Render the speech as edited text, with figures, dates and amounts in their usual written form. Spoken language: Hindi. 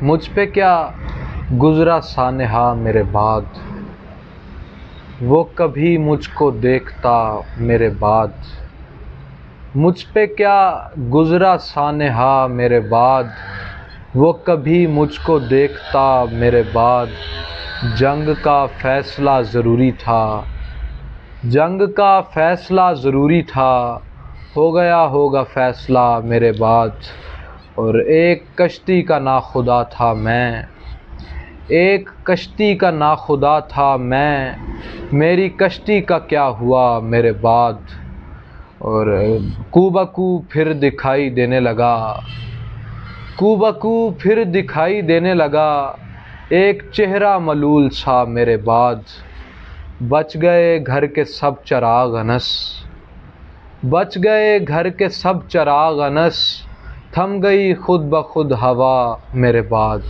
मुझ पे क्या गुज़रा सानेहा मेरे बाद, वो कभी मुझको देखता मेरे बाद। मुझ पे क्या गुज़रा सानेहा मेरे बाद, वो कभी मुझको देखता मेरे बाद। जंग का फ़ैसला ज़रूरी था, जंग का फ़ैसला ज़रूरी था, हो गया होगा फ़ैसला मेरे बाद। और एक कश्ती का नाखुदा था मैं, एक कश्ती का नाखुदा था मैं, मेरी कश्ती का क्या हुआ मेरे बाद। और कू बकू फिर दिखाई देने लगा, कू बकू फिर दिखाई देने लगा, एक चेहरा मलूल सा मेरे बाद। बच गए घर के सब चिराग अनस, बच गए घर के सब चिराग अनस, थम गई खुद ब खुद हवा मेरे बाद।